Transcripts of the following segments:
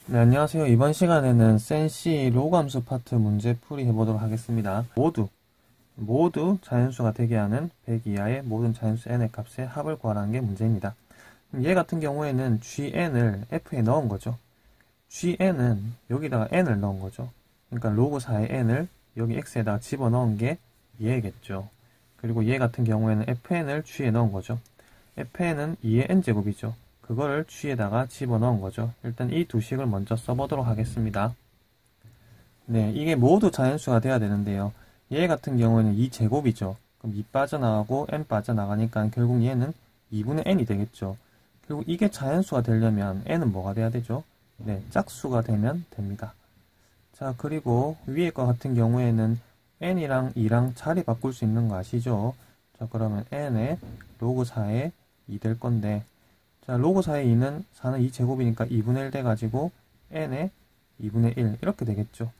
네, 안녕하세요. 이번 시간에는 센시 로그함수 파트 문제 풀이 해보도록 하겠습니다. 모두 자연수가 되게 하는 100 이하의 모든 자연수 n의 값의 합을 구하라는 게 문제입니다. 얘 같은 경우에는 gn을 f에 넣은 거죠. gn은 여기다가 n을 넣은 거죠. 그러니까 로그 4의 n을 여기 x에다가 집어넣은 게 얘겠죠. 그리고 얘 같은 경우에는 fn을 g에 넣은 거죠. fn은 2의 n제곱이죠. 그거를 g에다가 집어넣은 거죠. 일단 이 두 식을 먼저 써보도록 하겠습니다. 네, 이게 모두 자연수가 돼야 되는데요. 얘 같은 경우에는 2제곱이죠. 그럼 2 빠져나가고 n 빠져나가니까 결국 얘는 2분의 n이 되겠죠. 결국 이게 자연수가 되려면 n은 뭐가 돼야 되죠? 네, 짝수가 되면 됩니다. 자, 그리고 위에 거 같은 경우에는 n이랑 2랑 자리 바꿀 수 있는 거 아시죠? 자, 그러면 n의 로그 4에 2 될 건데, 자, 로그 4의 2는 4는 2제곱이니까 2분의 1 돼가지고 n의 2분의 1 이렇게 되겠죠.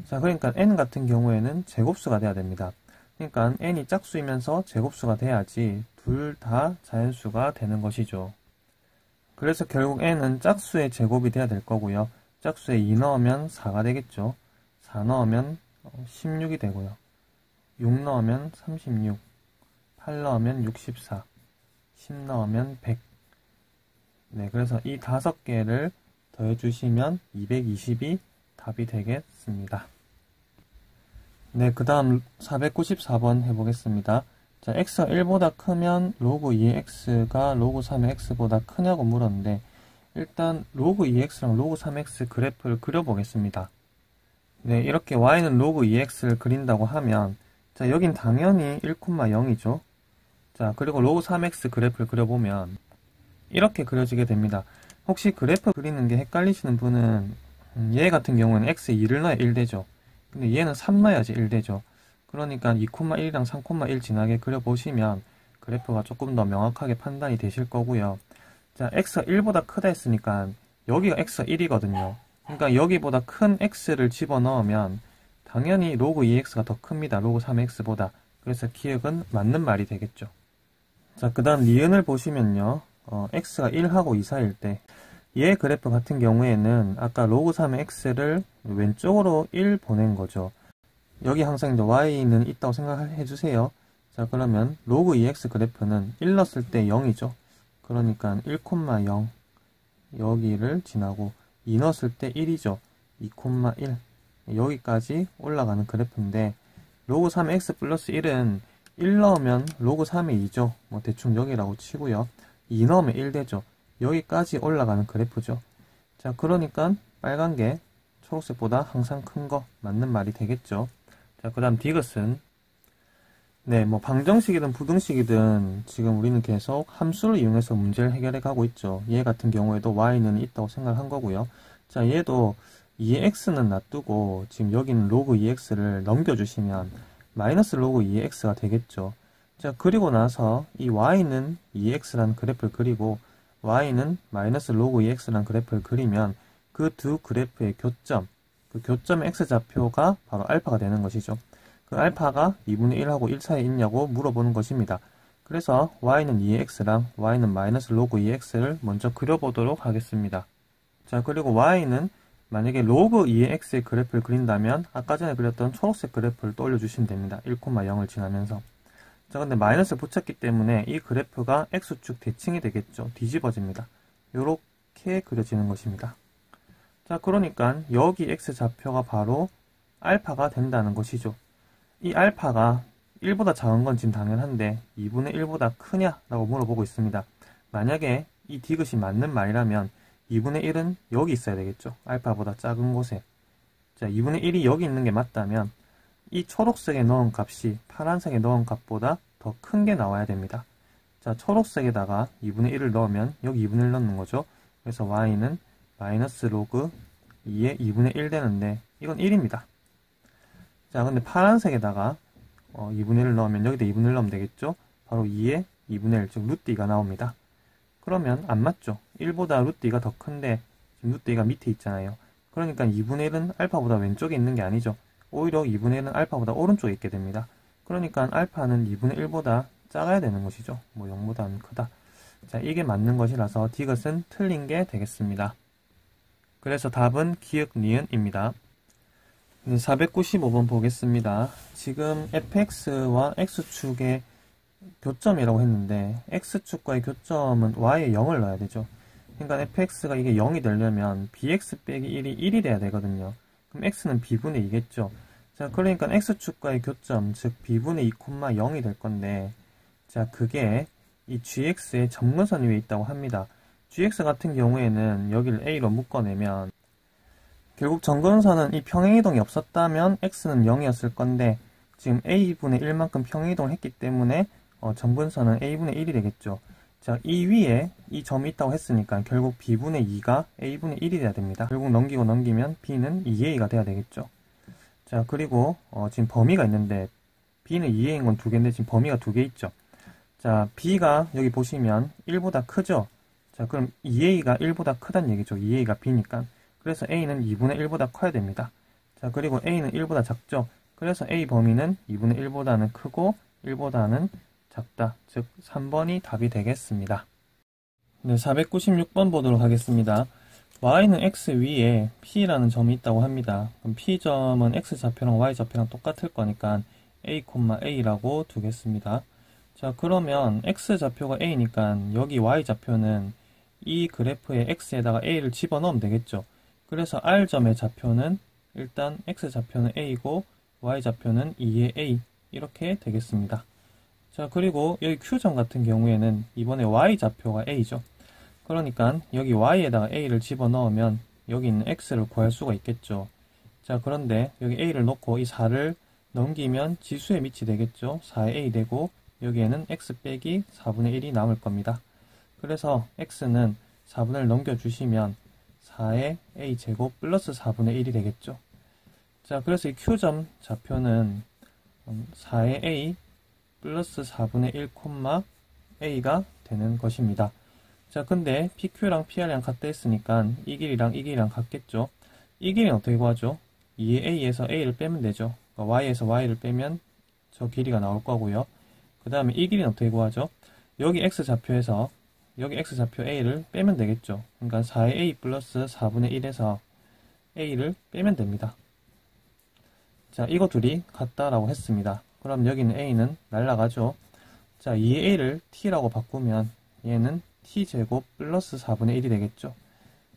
자, 그러니까 n 같은 경우에는 제곱수가 돼야 됩니다. 그러니까 n이 짝수이면서 제곱수가 돼야지 둘 다 자연수가 되는 것이죠. 그래서 결국 n은 짝수의 제곱이 돼야 될 거고요. 짝수에 2 넣으면 4가 되겠죠. 4 넣으면 16이 되고요. 6 넣으면 36, 8 넣으면 64, 10 넣으면 100. 네, 그래서 이 5개를 더해주시면 220이 답이 되겠습니다. 네, 그 다음 494번 해보겠습니다. 자, x가 1보다 크면 로그 2의 x가 로그 3의 x보다 크냐고 물었는데, 일단 로그 2x랑 로그 3x 그래프를 그려보겠습니다. 네, 이렇게 y는 로그 2x를 그린다고 하면, 자, 여긴 당연히 1,0이죠. 자, 그리고 로그 3x 그래프를 그려보면 이렇게 그려지게 됩니다. 혹시 그래프 그리는 게 헷갈리시는 분은 얘 같은 경우는 x에 2를 넣어야 1 되죠. 근데 얘는 3 넣어야지 1 되죠. 그러니까 2,1이랑 3,1 진하게 그려보시면 그래프가 조금 더 명확하게 판단이 되실 거고요. 자, x가 1보다 크다 했으니까 여기가 x가 1이거든요. 그러니까 여기보다 큰 x를 집어넣으면 당연히 로그 2x가 더 큽니다. 로그 3x보다. 그래서 기억은 맞는 말이 되겠죠. 자, 그 다음 니은을 보시면요. x가 1하고 2 사이일 때 얘 그래프 같은 경우에는 아까 로그 3의 x를 왼쪽으로 1 보낸 거죠. 여기 항상 이제 y는 있다고 생각해 주세요. 자, 그러면 로그 2x 그래프는 1 넣었을 때 0이죠. 그러니까 1,0 여기를 지나고 2 넣었을 때 1이죠. 2,1 여기까지 올라가는 그래프인데 로그 3의 x 플러스 1은 1 넣으면 로그 3의 2죠. 뭐 대충 여기라고 치고요. 2 넣으면 1 되죠. 여기까지 올라가는 그래프죠. 자, 그러니까 빨간 게 초록색보다 항상 큰 거 맞는 말이 되겠죠. 자, 그 다음 디귿은 네, 뭐 방정식이든 부등식이든 지금 우리는 계속 함수를 이용해서 문제를 해결해 가고 있죠. 얘 같은 경우에도 y는 있다고 생각한 거고요. 자, 얘도 2x는 놔두고 지금 여기는 로그 2x를 넘겨주시면 마이너스 로그 2x가 되겠죠. 자, 그리고 나서 이 y는 2x라는 그래프를 그리고 y는 마이너스 로그 2x라는 그래프를 그리면 그 두 그래프의 교점, 그 교점의 x좌표가 바로 알파가 되는 것이죠. 그 알파가 2분의 1하고 1 사이에 있냐고 물어보는 것입니다. 그래서 y는 2x랑 y는 마이너스 로그 2x를 먼저 그려보도록 하겠습니다. 자, 그리고 y는 만약에 로그 2의 x의 그래프를 그린다면 아까 전에 그렸던 초록색 그래프를 떠올려주시면 됩니다. 1,0을 지나면서. 자, 근데 마이너스 붙였기 때문에 이 그래프가 x축 대칭이 되겠죠. 뒤집어집니다. 요렇게 그려지는 것입니다. 자, 그러니까 여기 x좌표가 바로 알파가 된다는 것이죠. 이 알파가 1보다 작은 건 지금 당연한데 2분의 1보다 크냐? 라고 물어보고 있습니다. 만약에 이 디귿이 맞는 말이라면 2분의 1은 여기 있어야 되겠죠. 알파보다 작은 곳에. 자, 2분의 1이 여기 있는 게 맞다면 이 초록색에 넣은 값이 파란색에 넣은 값보다 더 큰 게 나와야 됩니다. 자, 초록색에다가 2분의 1을 넣으면 여기 2분의 1 넣는 거죠. 그래서 y는 마이너스 로그 2의 2분의 1 되는데 이건 1입니다. 자, 근데 파란색에다가 2분의 1을 넣으면 여기다 2분의 1 넣으면 되겠죠? 바로 2의 2분의 1, 즉 루트 2가 나옵니다. 그러면 안 맞죠? 1보다 루트 2가 더 큰데 지금 루트 2가 밑에 있잖아요. 그러니까 2분의 1은 알파보다 왼쪽에 있는 게 아니죠. 오히려 2분의 1은 알파보다 오른쪽에 있게 됩니다. 그러니까 알파는 2분의 1보다 작아야 되는 것이죠. 뭐 0보다는 크다. 자, 이게 맞는 것이라서 디귿은 틀린 게 되겠습니다. 그래서 답은 기역, 니은입니다. 495번 보겠습니다. 지금 fx와 x축의 교점이라고 했는데 x축과의 교점은 y에 0을 넣어야 되죠. 그러니까 fx가 이게 0이 되려면 bx 빼기 1이 1이 돼야 되거든요. 그럼 x는 b분의 2겠죠. 자, 그러니까 x축과의 교점, 즉 b분의 2, 0이 될 건데, 자, 그게 이 gx의 점근선 위에 있다고 합니다. gx 같은 경우에는 여기를 a로 묶어내면 결국 점근선은 이 평행이동이 없었다면 x는 0이었을 건데 지금 a분의 1만큼 평행이동을 했기 때문에 점근선은 a분의 1이 되겠죠. 자, 이 위에 이 점이 있다고 했으니까 결국 b분의 2가 a분의 1이 돼야 됩니다. 결국 넘기고 넘기면 b는 2a가 돼야 되겠죠. 자, 그리고 지금 범위가 있는데 b는 2a인 건 2개인데 지금 범위가 2개 있죠. 자, b가 여기 보시면 1보다 크죠. 자, 그럼 2a가 1보다 크다는 얘기죠. 2a가 b니까. 그래서 a는 2분의 1보다 커야 됩니다. 자, 그리고 a는 1보다 작죠. 그래서 a 범위는 2분의 1보다는 크고 1보다는 작다. 즉 3번이 답이 되겠습니다. 네, 496번 보도록 하겠습니다. y는 x 위에 p라는 점이 있다고 합니다. 그럼 p점은 x좌표랑 y좌표랑 똑같을 거니까 a, a라고 두겠습니다. 자, 그러면 x좌표가 a니까 여기 y좌표는 이 그래프의 x에다가 a를 집어넣으면 되겠죠. 그래서 r점의 좌표는 일단 x좌표는 a고 y좌표는 2의 a 이렇게 되겠습니다. 자, 그리고 여기 q점 같은 경우에는 이번에 y좌표가 a죠. 그러니까 여기 y에다가 a를 집어넣으면 여기 있는 x를 구할 수가 있겠죠. 자, 그런데 여기 a를 놓고 이 4를 넘기면 지수의 밑이 되겠죠. 4의 a 되고 여기에는 x 빼기 4분의 1이 남을 겁니다. 그래서 x는 4분의 1 넘겨주시면 4의 a제곱 플러스 4분의 1이 되겠죠. 자, 그래서 이 q점 좌표는 4의 a 플러스 4분의 1, a가 되는 것입니다. 자, 근데 PQ랑 PR이랑 같다 했으니까 이 길이랑 이 길이랑 같겠죠. 이 길이는 어떻게 구하죠? 2의 A에서 A를 빼면 되죠. 그러니까 Y에서 Y를 빼면 저 길이가 나올 거고요. 그 다음에 이 길이는 어떻게 구하죠? 여기 X좌표에서 여기 X좌표 A를 빼면 되겠죠. 그러니까 4의 A 플러스 4분의 1에서 A를 빼면 됩니다. 자, 이거 둘이 같다라고 했습니다. 그럼 여기는 A는 날라가죠. 자, 2의 A를 T라고 바꾸면 얘는 T제곱 플러스 4분의 1이 되겠죠.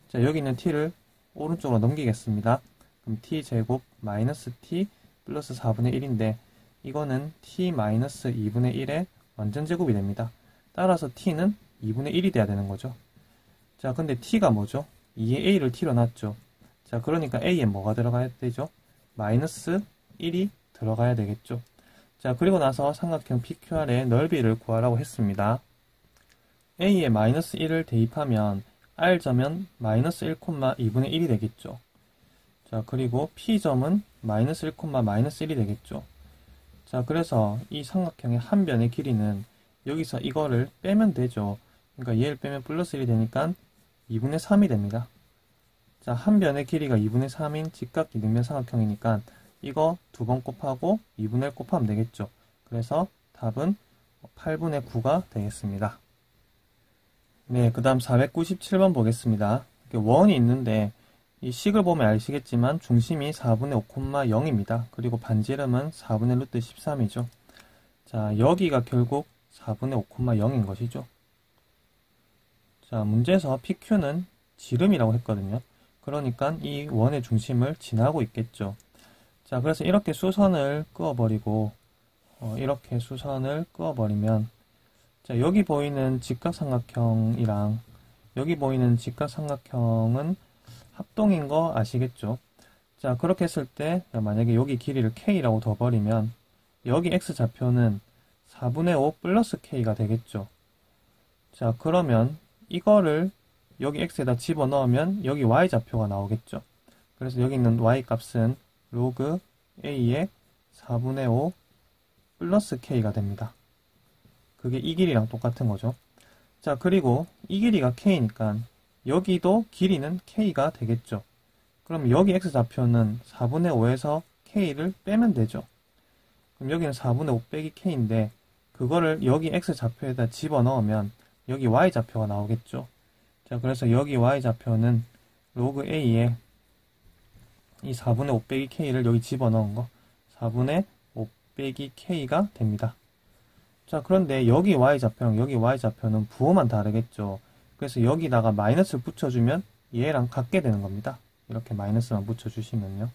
자, 여기 있는 T를 오른쪽으로 넘기겠습니다. 그럼 T제곱 마이너스 T 플러스 4분의 1인데 이거는 T 마이너스 2분의 1의 완전 제곱이 됩니다. 따라서 T는 2분의 1이 돼야 되는 거죠. 자, 근데 T가 뭐죠? 2의 A를 T로 놨죠. 자, 그러니까 A에 뭐가 들어가야 되죠? 마이너스 1이 들어가야 되겠죠. 자, 그리고 나서 삼각형 PQR의 넓이를 구하라고 했습니다. A에 마이너스 1을 대입하면 R점은 마이너스 1, 2분의 1이 되겠죠. 자, 그리고 P점은 마이너스 1, 마이너스 1이 되겠죠. 자, 그래서 이 삼각형의 한 변의 길이는 여기서 이거를 빼면 되죠. 그러니까 얘를 빼면 플러스 1이 되니까 2분의 3이 됩니다. 자, 한 변의 길이가 2분의 3인 직각기등변 삼각형이니까 이거 2번 곱하고 2분의 1 곱하면 되겠죠. 그래서 답은 8분의 9가 되겠습니다. 네, 그 다음 497번 보겠습니다. 원이 있는데 이 식을 보면 아시겠지만 중심이 4분의 5, 0입니다. 그리고 반지름은 4분의 루트 13이죠. 자, 여기가 결국 4분의 5, 0인 것이죠. 자, 문제에서 PQ는 지름이라고 했거든요. 그러니까 이 원의 중심을 지나고 있겠죠. 자, 그래서 이렇게 수선을 그어버리고 이렇게 수선을 그어버리면 자, 여기 보이는 직각삼각형이랑 여기 보이는 직각삼각형은 합동인 거 아시겠죠? 자, 그렇게 했을 때 만약에 여기 길이를 K라고 둬버리면 여기 X좌표는 4분의 5 플러스 K가 되겠죠. 자, 그러면 이거를 여기 X에다 집어넣으면 여기 Y좌표가 나오겠죠. 그래서 여기 있는 Y값은 로그 A의 4분의 5 플러스 K가 됩니다. 그게 이 길이랑 똑같은 거죠. 자, 그리고 이 길이가 K니까 여기도 길이는 K가 되겠죠. 그럼 여기 X좌표는 4분의 5에서 K를 빼면 되죠. 그럼 여기는 4분의 5 빼기 K인데 그거를 여기 X좌표에다 집어넣으면 여기 Y좌표가 나오겠죠. 자, 그래서 여기 Y좌표는 로그 A에 이 4분의 5 빼기 K를 여기 집어넣은 거 4분의 5 빼기 K가 됩니다. 자, 그런데 여기 Y좌표랑 여기 Y좌표는 부호만 다르겠죠. 그래서 여기다가 마이너스를 붙여주면 얘랑 같게 되는 겁니다. 이렇게 마이너스만 붙여주시면요.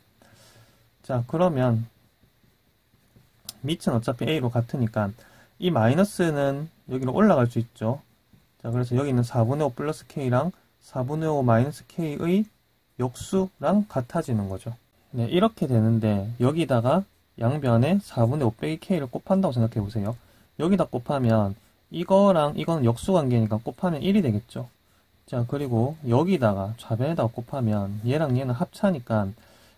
자, 그러면 밑은 어차피 A로 같으니까 이 마이너스는 여기로 올라갈 수 있죠. 자, 그래서 여기 있는 4분의 5 플러스 K랑 4분의 5 마이너스 K의 역수랑 같아지는 거죠. 네, 이렇게 되는데 여기다가 양변에 4분의 5 빼기 K를 곱한다고 생각해 보세요. 여기다 곱하면 이거랑 이거는 역수관계니까 곱하면 1이 되겠죠. 자, 그리고 여기다가 좌변에다가 곱하면 얘랑 얘는 합차니까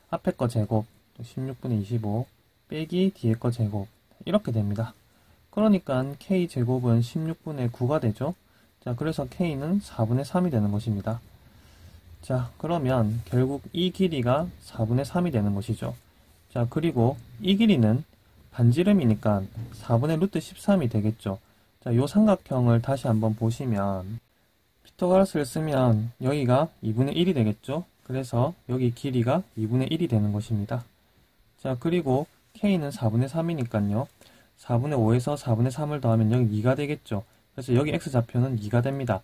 앞에 거 제곱 16분의 25 빼기 뒤에 거 제곱 이렇게 됩니다. 그러니까 K제곱은 16분의 9가 되죠. 자, 그래서 K는 4분의 3이 되는 것입니다. 자, 그러면 결국 이 길이가 4분의 3이 되는 것이죠. 자, 그리고 이 길이는 반지름이니까 4분의 루트 13이 되겠죠. 자, 요 삼각형을 다시 한번 보시면 피타고라스를 쓰면 여기가 2분의 1이 되겠죠. 그래서 여기 길이가 2분의 1이 되는 것입니다. 자, 그리고 K는 4분의 3이니까요. 4분의 5에서 4분의 3을 더하면 여기 2가 되겠죠. 그래서 여기 X좌표는 2가 됩니다.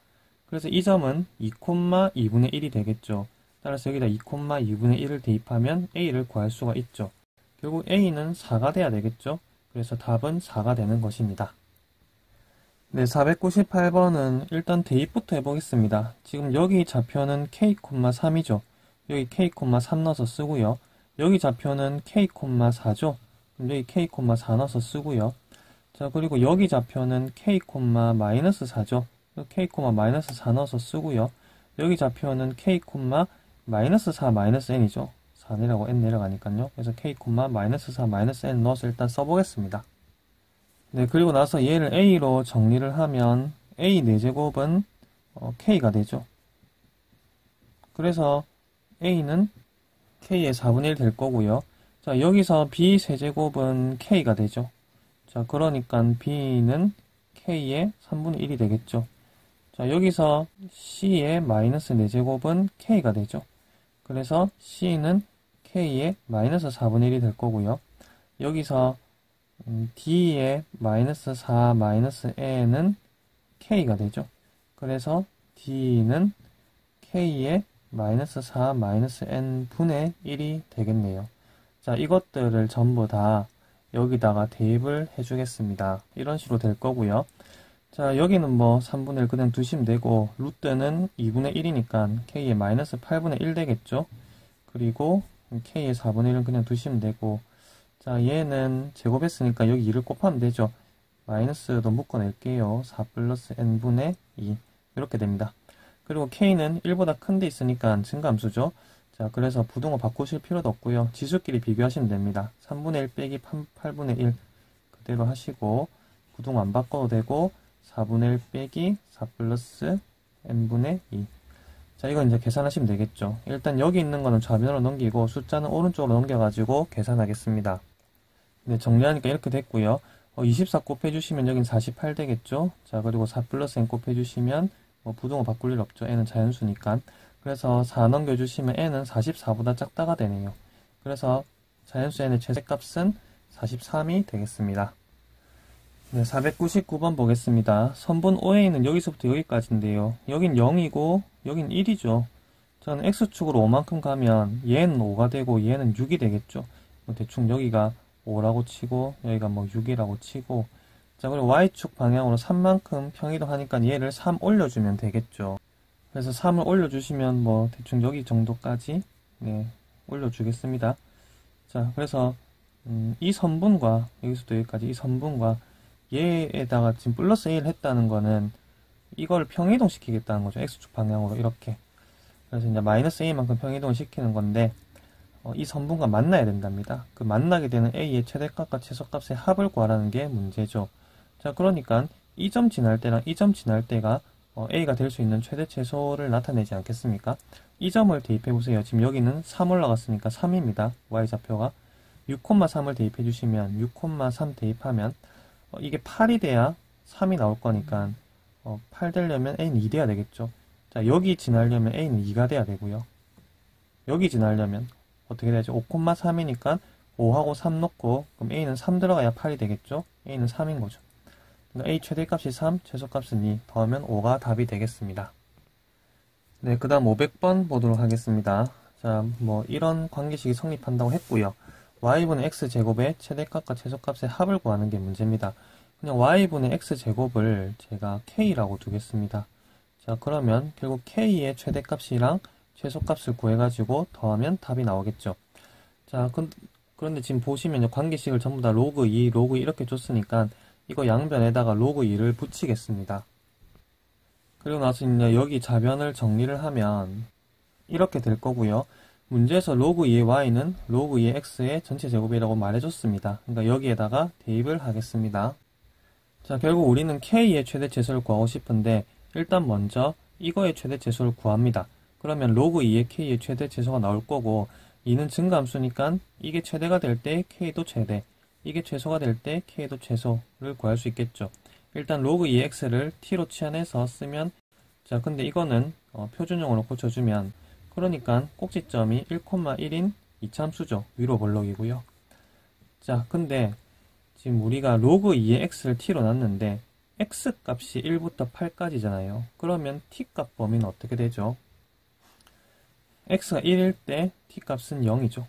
그래서 이 점은 2,2분의 1이 되겠죠. 따라서 여기다 2,2분의 1을 대입하면 A를 구할 수가 있죠. 결국 A는 4가 돼야 되겠죠. 그래서 답은 4가 되는 것입니다. 네, 498번은 일단 대입부터 해보겠습니다. 지금 여기 좌표는 K,3이죠. 여기 K,3 넣어서 쓰고요. 여기 좌표는 K,4죠. 그럼 여기 K,4 넣어서 쓰고요. 자, 그리고 여기 좌표는 K,-4죠. K,-4 넣어서 쓰고요. 여기 좌표는 K,-4 -n이죠. 4 내려가고 n 내려가니까요. 그래서 K,-4 -n 넣어서 일단 써보겠습니다. 네, 그리고 나서 얘를 A로 정리를 하면 A 4제곱은 K가 되죠. 그래서 A는 K의 4분의 1 될 거고요. 자, 여기서 B 세제곱은 K가 되죠. 자, 그러니까 B는 K의 3분의 1이 되겠죠. 자, 여기서 C의 마이너스 4제곱은 K가 되죠. 그래서 C는 K의 마이너스 4분의 1이 될 거고요. 여기서 D의 마이너스 4 마이너스 n은 K가 되죠. 그래서 D는 K의 마이너스 4 마이너스 n 분의 1이 되겠네요. 자, 이것들을 전부 다 여기다가 대입을 해주겠습니다. 이런 식으로 될 거고요. 자, 여기는 뭐 3분의 1 그냥 두시면 되고 루트는 2분의 1이니까 K의 마이너스 8분의 1 되겠죠. 그리고 K의 4분의 1은 그냥 두시면 되고 자, 얘는 제곱했으니까 여기 2를 곱하면 되죠. 마이너스도 묶어낼게요. 4 플러스 n분의 2 이렇게 됩니다. 그리고 K는 1보다 큰 데 있으니까 증가함수죠. 자, 그래서 부등호 바꾸실 필요도 없고요. 지수끼리 비교하시면 됩니다. 3분의 1 빼기 8분의 1 그대로 하시고 부등호 안 바꿔도 되고 4분의 1 빼기 4 플러스 n분의 2 자, 이건 이제 계산하시면 되겠죠. 일단 여기 있는 거는 좌변으로 넘기고 숫자는 오른쪽으로 넘겨가지고 계산하겠습니다. 네, 정리하니까 이렇게 됐고요. 24 곱해주시면 여긴 48 되겠죠. 자, 그리고 4 플러스 n 곱해주시면 부등호 바꿀 일 없죠. n은 자연수니까. 그래서 4 넘겨주시면 n은 44보다 작다가 되네요. 그래서 자연수 n의 최대값은 43이 되겠습니다. 네, 499번 보겠습니다. 선분 OA는 여기서부터 여기까지인데요. 여긴 0이고 여긴 1이죠. 저는 X축으로 5만큼 가면 얘는 5가 되고 얘는 6이 되겠죠. 대충 여기가 5라고 치고 여기가 뭐 6이라고 치고 자, 그리고 Y축 방향으로 3만큼 평이동하니까 얘를 3 올려주면 되겠죠. 그래서 3을 올려주시면 뭐 대충 여기 정도까지 네, 올려주겠습니다. 자, 그래서 이 선분과 여기서부터 여기까지 이 선분과 얘에다가 지금 플러스 A를 했다는 거는 이걸 평이동 시키겠다는 거죠. X축 방향으로 이렇게. 그래서 이제 마이너스 A만큼 평이동을 시키는 건데 이 선분과 만나야 된답니다. 그 만나게 되는 A의 최대값과 최소값의 합을 구하라는 게 문제죠. 자, 그러니까 이 점 지날 때랑 이 점 지날 때가 A가 될 수 있는 최대 최소를 나타내지 않겠습니까? 이 점을 대입해보세요. 지금 여기는 3 올라갔으니까 3입니다. Y좌표가. 6,3을 대입해주시면 6,3 대입하면 이게 8이 돼야 3이 나올 거니까 8 되려면 A는 2 돼야 되겠죠. 자, 여기 지나려면 A는 2가 돼야 되고요. 여기 지나려면 어떻게 되죠? 5,3이니까 5하고 3 넣고, 그럼 a는 3 들어가야 8이 되겠죠? a는 3인 거죠. 그러니까 a 최대값이 3, 최소값은 2, 더하면 5가 답이 되겠습니다. 네, 그 다음 500번 보도록 하겠습니다. 자, 뭐 이런 관계식이 성립한다고 했고요. y분의 x제곱의 최대값과 최소값의 합을 구하는 게 문제입니다. 그냥 y분의 x제곱을 제가 k라고 두겠습니다. 자, 그러면 결국 k의 최대값이랑 최소값을 구해가지고 더하면 답이 나오겠죠. 자, 그런데 지금 보시면 관계식을 전부 다 로그 2, 로그 2 이렇게 줬으니까 이거 양변에다가 로그 2를 붙이겠습니다. 그리고 나서 이제 여기 좌변을 정리를 하면 이렇게 될 거고요. 문제에서 로그 2의 y는 로그 2의 x의 전체 제곱이라고 말해줬습니다. 그러니까 여기에다가 대입을 하겠습니다. 자, 결국 우리는 k의 최대 최소를 구하고 싶은데 일단 먼저 이거의 최대 최소를 구합니다. 그러면 로그 2의 k의 최대 최소가 나올 거고 2는 증가함수니까 이게 최대가 될 때 k도 최대, 이게 최소가 될 때 k도 최소를 구할 수 있겠죠. 일단 로그 2의 x를 t로 치환해서 쓰면, 자, 근데 이거는 표준형으로 고쳐주면, 그러니까 꼭지점이 1,1인 이차함수죠. 위로 볼록이고요. 자, 근데 지금 우리가 로그 2의 x를 t로 놨는데 x 값이 1부터 8까지잖아요. 그러면 t 값 범위는 어떻게 되죠? x가 1일 때 t 값은 0이죠.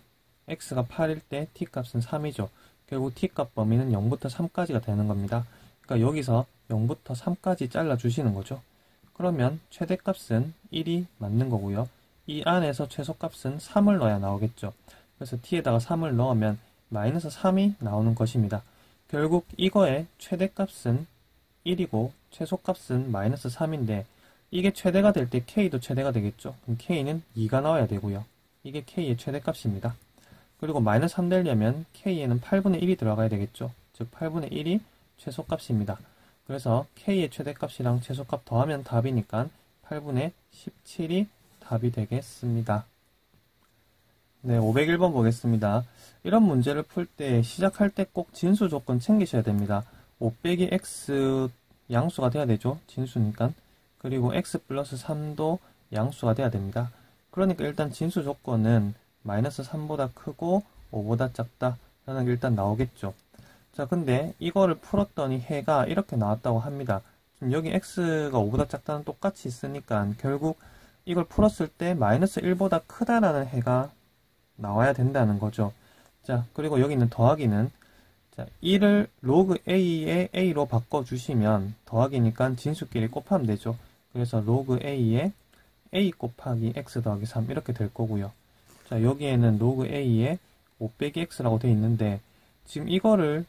x가 8일 때 t 값은 3이죠. 결국 t 값 범위는 0부터 3까지가 되는 겁니다. 그러니까 여기서 0부터 3까지 잘라주시는 거죠. 그러면 최대값은 1이 맞는 거고요. 이 안에서 최소값은 3을 넣어야 나오겠죠. 그래서 t에다가 3을 넣으면 마이너스 3이 나오는 것입니다. 결국 이거의 최대값은 1이고 최소값은 마이너스 3인데 이게 최대가 될 때 k도 최대가 되겠죠. 그럼 k는 2가 나와야 되고요. 이게 k의 최대값입니다. 그리고 마이너스 3 되려면 k에는 8분의 1이 들어가야 되겠죠. 즉 8분의 1이 최소값입니다. 그래서 k의 최대값이랑 최소값 더하면 답이니까 8분의 17이 답이 되겠습니다. 네, 501번 보겠습니다. 이런 문제를 풀 때 시작할 때 꼭 진수 조건 챙기셔야 됩니다. 5 빼기 x 양수가 돼야 되죠. 진수니까. 그리고 x 플러스 3도 양수가 돼야 됩니다. 그러니까 일단 진수 조건은 마이너스 3보다 크고 5보다 작다 라는 게 일단 나오겠죠. 자, 근데 이거를 풀었더니 해가 이렇게 나왔다고 합니다. 지금 여기 x가 5보다 작다는 똑같이 있으니까 결국 이걸 풀었을 때 마이너스 1보다 크다라는 해가 나와야 된다는 거죠. 자, 그리고 여기 있는 더하기는, 자, 1을 로그 a의 a로 바꿔주시면 더하기니까 진수끼리 곱하면 되죠. 그래서 로그 a의 a 곱하기 x 더하기 3 이렇게 될 거고요. 자, 여기에는 로그 a의 5 빼기 x라고 되어 있는데 지금 이거를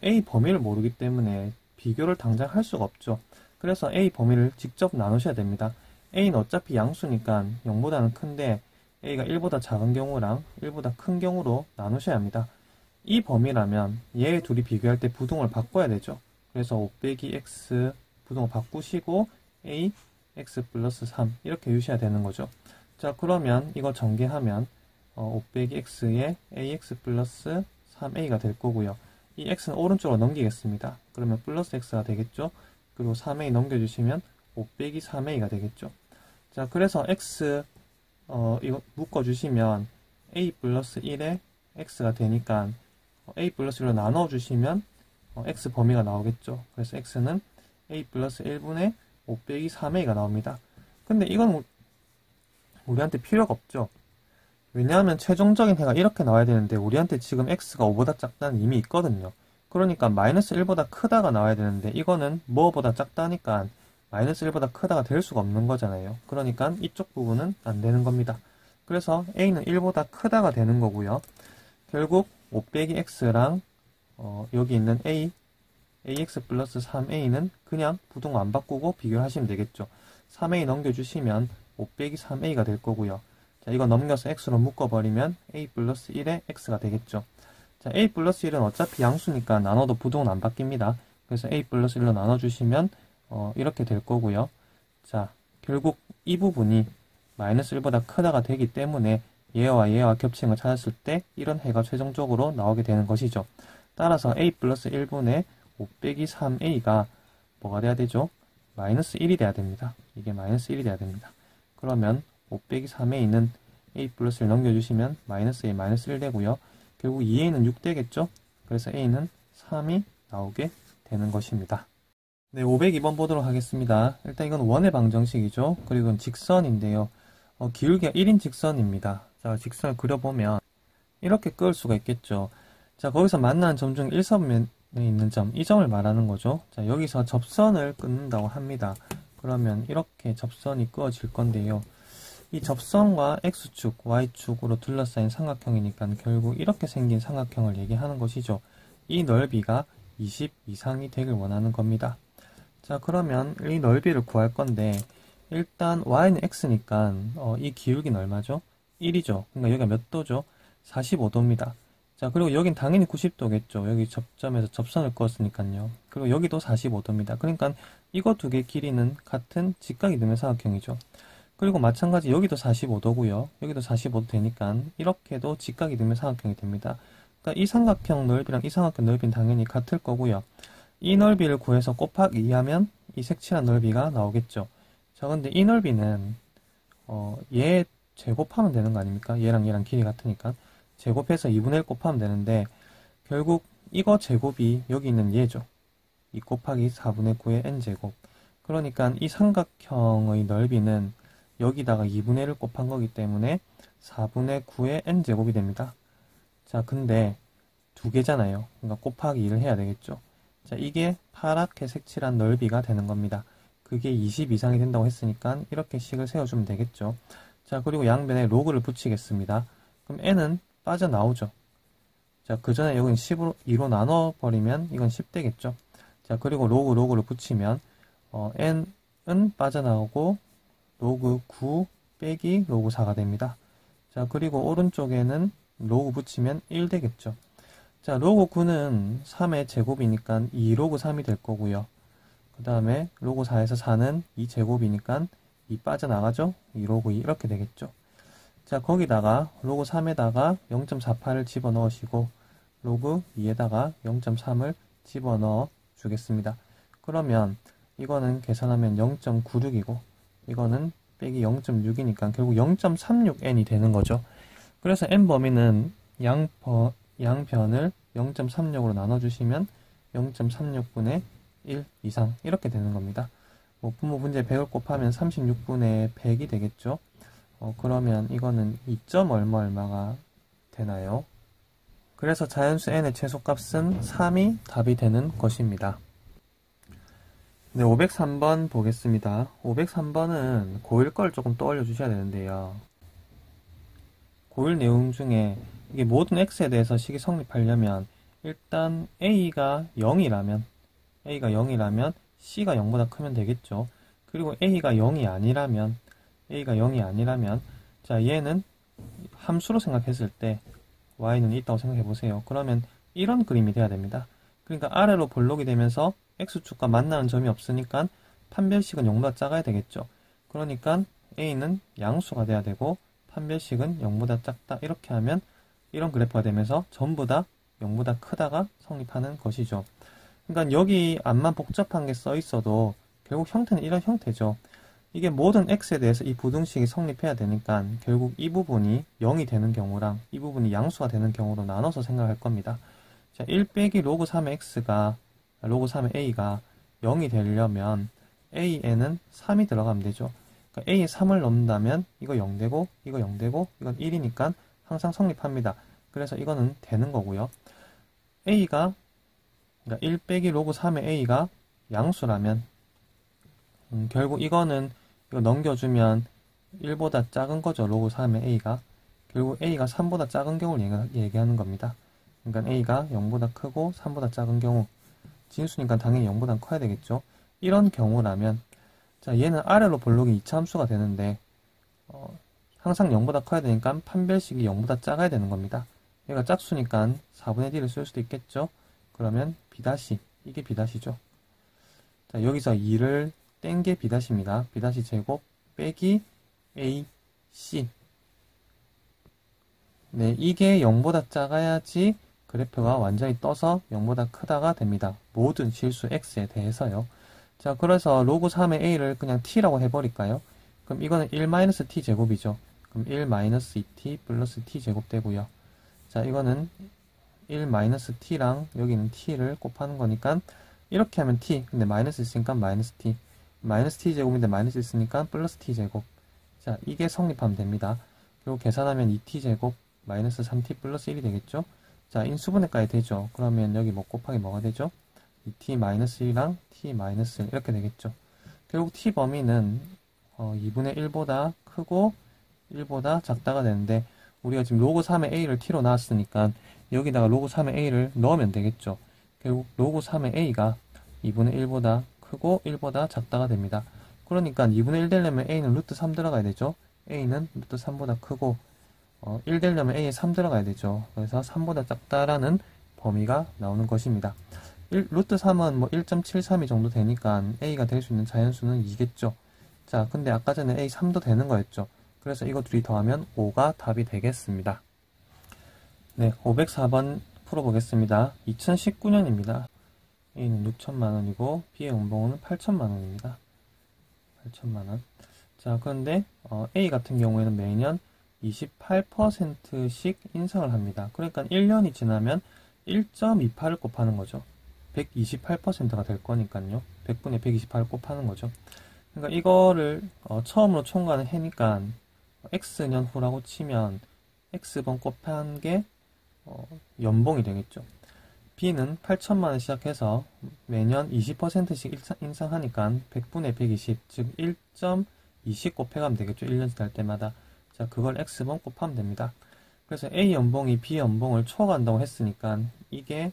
a 범위를 모르기 때문에 비교를 당장 할 수가 없죠. 그래서 a 범위를 직접 나누셔야 됩니다. a는 어차피 양수니까 0보다는 큰데 a가 1보다 작은 경우랑 1보다 큰 경우로 나누셔야 합니다. 이 범위라면 얘 둘이 비교할 때 부등을 바꿔야 되죠. 그래서 5 빼기 x 부등을 바꾸시고 a x 플러스 3 이렇게 유셔야 되는 거죠. 자, 그러면 이거 전개하면 5 빼기 x에 ax 플러스 3a가 될 거고요. 이 x는 오른쪽으로 넘기겠습니다. 그러면 플러스 x가 되겠죠. 그리고 3a 넘겨주시면 5 빼기 3a가 되겠죠. 자, 그래서 x 이거 묶어주시면 a 플러스 1에 x가 되니까 a 플러스 1로 나눠주시면 x 범위가 나오겠죠. 그래서 x는 a 플러스 1분의 5 빼기 3a가 나옵니다. 근데 이건 우리한테 필요가 없죠. 왜냐하면 최종적인 해가 이렇게 나와야 되는데 우리한테 지금 x가 5보다 작다는 이미 있거든요. 그러니까 마이너스 1보다 크다가 나와야 되는데 이거는 뭐보다 작다니까 마이너스 1보다 크다가 될 수가 없는 거잖아요. 그러니까 이쪽 부분은 안 되는 겁니다. 그래서 a는 1보다 크다가 되는 거고요. 결국 5 빼기 x랑 여기 있는 ax 플러스 3a는 그냥 부등 안 바꾸고 비교하시면 되겠죠. 3a 넘겨주시면 5 빼기 3a가 될 거고요. 자, 이거 넘겨서 x로 묶어버리면 a 플러스 1에 x가 되겠죠. 자, a 플러스 1은 어차피 양수니까 나눠도 부등은 안 바뀝니다. 그래서 a 플러스 1로 나눠주시면 이렇게 될 거고요. 자, 결국 이 부분이 마이너스 1보다 크다가 되기 때문에 얘와 얘와 겹치는 걸 찾았을 때 이런 해가 최종적으로 나오게 되는 것이죠. 따라서 a 플러스 1분의 5 빼기 3a가 뭐가 돼야 되죠? 마이너스 1이 돼야 됩니다. 이게 마이너스 1이 돼야 됩니다. 그러면 5 빼기 3a는 a 플러스 1 넘겨주시면 마이너스 a 마이너스 1 되고요. 결국 2a는 6 되겠죠? 그래서 a는 3이 나오게 되는 것입니다. 네, 502번 보도록 하겠습니다. 일단 이건 원의 방정식이죠. 그리고 이건 직선인데요. 기울기가 1인 직선입니다. 자, 직선을 그려보면 이렇게 그을 수가 있겠죠. 자, 거기서 만나는 점 중 1선면에 있는 점, 이 점을 말하는 거죠. 자, 여기서 접선을 끊는다고 합니다. 그러면 이렇게 접선이 그어질 건데요. 이 접선과 X축, Y축으로 둘러싸인 삼각형이니까 결국 이렇게 생긴 삼각형을 얘기하는 것이죠. 이 넓이가 20 이상이 되길 원하는 겁니다. 자, 그러면 이 넓이를 구할 건데 일단 Y는 X니까 이 기울기는 얼마죠? 1이죠. 그러니까 여기가 몇 도죠? 45도입니다. 자, 그리고 여긴 당연히 90도겠죠. 여기 접점에서 접선을 그었으니까요. 그리고 여기도 45도입니다. 그러니까 이거 두 개 길이는 같은 직각 이등변 삼각형이죠. 그리고 마찬가지 여기도 45도고요. 여기도 45도 되니까 이렇게도 직각 이등변 삼각형이 됩니다. 그러니까 이 삼각형 넓이랑 이 삼각형 넓이는 당연히 같을 거고요. 이 넓이를 구해서 곱하기 2하면 이 색칠한 넓이가 나오겠죠. 자, 근데 이 넓이는 얘 제곱하면 되는 거 아닙니까? 얘랑 얘랑 길이 같으니까 제곱해서 2분의 1 곱하면 되는데 결국 이거 제곱이 여기 있는 얘죠. 2 곱하기 4분의 9의 n제곱. 그러니까 이 삼각형의 넓이는 여기다가 2분의 1을 곱한 거기 때문에 4분의 9의 n제곱이 됩니다. 자, 근데 두 개잖아요. 그러니까 곱하기 2를 해야 되겠죠. 자, 이게 파랗게 색칠한 넓이가 되는 겁니다. 그게 20 이상이 된다고 했으니까 이렇게 식을 세워주면 되겠죠. 자, 그리고 양변에 로그를 붙이겠습니다. 그럼 n은 빠져나오죠. 자, 그 전에 여기는 10으로 2로 나눠버리면 이건 10 되겠죠. 자, 그리고 로그를 붙이면 n은 빠져나오고 로그 9 빼기 로그 4가 됩니다. 자, 그리고 오른쪽에는 로그 붙이면 1 되겠죠. 자, 로그 9는 3의 제곱이니까 2로그 3이 될 거고요. 그 다음에 로그 4에서 4는 2제곱이니까 2 빠져나가죠. 2로그 2 이렇게 되겠죠. 자, 거기다가 로그 3에다가 0.48을 집어넣으시고 로그 2에다가 0.3을 집어넣어 주겠습니다. 그러면 이거는 계산하면 0.96이고 이거는 빼기 0.6이니까 결국 0.36n이 되는 거죠. 그래서 n 범위는 양변을 0.36으로 나눠주시면 0.36분의 1 이상 이렇게 되는 겁니다. 분모 분제 100을 곱하면 36분의 100이 되겠죠. 그러면 이거는 2점 얼마가 되나요? 그래서 자연수 n의 최소값은 3이 답이 되는 것입니다. 네, 503번 보겠습니다. 503번은 고1 걸 조금 떠올려 주셔야 되는데요. 고1 내용 중에 이게 모든 x에 대해서 식이 성립하려면 일단 a가 0이라면 c가 0보다 크면 되겠죠. 그리고 a가 0이 아니라면 자, 얘는 함수로 생각했을 때 y는 있다고 생각해 보세요. 그러면 이런 그림이 돼야 됩니다. 그러니까 아래로 볼록이 되면서 x축과 만나는 점이 없으니까 판별식은 0보다 작아야 되겠죠. 그러니까 a는 양수가 돼야 되고 판별식은 0보다 작다 이렇게 하면 이런 그래프가 되면서 전부 다 0보다 크다가 성립하는 것이죠. 그러니까 여기 앞만 복잡한 게 써 있어도 결국 형태는 이런 형태죠. 이게 모든 x에 대해서 이 부등식이 성립해야 되니까 결국 이 부분이 0이 되는 경우랑 이 부분이 양수가 되는 경우로 나눠서 생각할 겁니다. 자, 1 빼기 로그 3의 x가 로그 3의 a가 0이 되려면 a에는 3이 들어가면 되죠. 그러니까 a에 3을 넣는다면 이거 0되고 이거 0되고 이건 1이니까 항상 성립합니다. 그래서 이거는 되는 거고요. a가 그러니까 1 빼기 로그 3의 a가 양수라면 결국 이거는 이거 넘겨주면 1보다 작은 거죠. 로그 3의 a가. 결국 a가 3보다 작은 경우를 얘기하는 겁니다. 그러니까 a가 0보다 크고 3보다 작은 경우. 진수니까 당연히 0보다 커야 되겠죠. 이런 경우라면 자, 얘는 아래로 볼록이 2차 함수가 되는데 항상 0보다 커야 되니까 판별식이 0보다 작아야 되는 겁니다. 얘가 짝수니까 4분의 d를 쓸 수도 있겠죠. 그러면 b' 이게 b'이죠. 자, 여기서 2를 뗀 게 b'입니다. b' 제곱 빼기 ac. 네, 이게 0보다 작아야지 그래프가 완전히 떠서 0보다 크다가 됩니다. 모든 실수 x에 대해서요. 자, 그래서 로그 3의 a를 그냥 t라고 해버릴까요? 그럼 이거는 1-t 제곱이죠. 그럼 1-2t 플러스 t제곱 되고요. 자, 이거는 1-t랑 여기는 t를 곱하는 거니까 이렇게 하면 t, 근데 마이너스 있으니까 마이너스 t, 마이너스 t제곱인데 마이너스 있으니까 플러스 t제곱. 자, 이게 성립하면 됩니다. 그리고 계산하면 2t제곱 마이너스 3t 플러스 1이 되겠죠. 자, 인수분해까지 되죠. 그러면 여기 뭐 곱하기 뭐가 되죠? 2t-1랑 t-1 이렇게 되겠죠. 결국 t 범위는 2분의 1보다 크고 1보다 작다가 되는데, 우리가 지금 로그 3의 a를 t로 나왔으니까 여기다가 로그 3의 a를 넣으면 되겠죠. 결국 로그 3의 a가 2분의 1보다 크고 1보다 작다가 됩니다. 그러니까 2분의 1 되려면 a는 루트 3 들어가야 되죠. a는 루트 3보다 크고 1 되려면 a에 3 들어가야 되죠. 그래서 3보다 작다라는 범위가 나오는 것입니다. 루트 3은 뭐 1.732 정도 되니까 a가 될 수 있는 자연수는 2겠죠. 자, 근데 아까 전에 a 3도 되는 거였죠. 그래서 이거 둘이 더하면 5가 답이 되겠습니다. 네, 504번 풀어보겠습니다. 2019년입니다. A는 6천만원이고 B의 연봉은 8천만원입니다. 8천만원. 자, 그런데 A 같은 경우에는 매년 28%씩 인상을 합니다. 그러니까 1년이 지나면 1.28을 곱하는 거죠. 128%가 될 거니까요. 100분의 128을 곱하는 거죠. 그러니까 이거를 처음으로 총괄을 해니까 X년 후라고 치면 X번 곱한 게 연봉이 되겠죠. B는 8천만원 시작해서 매년 20%씩 인상하니까 100분의 120, 즉 1.20 곱해가면 되겠죠. 1년 지날 때마다. 자, 그걸 X번 곱하면 됩니다. 그래서 A 연봉이 B 연봉을 초과한다고 했으니까 이게